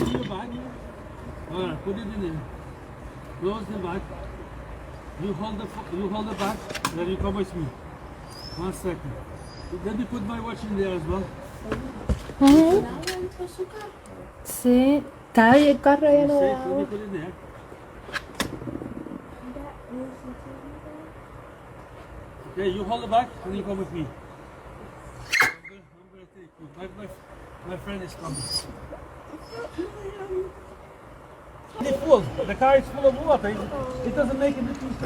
in your bag. Alright, put it in there. Close the bag. You hold the bag, then you come with me. 1 second. Let me put my watch in there as well. Sí, está ahí el carro lleno de Safe, let me agua. put it there. Okay, you hold the bag and you come with me. I'm gonna take you. My friend is coming. It's full. The car is full of water. It doesn't make a difference.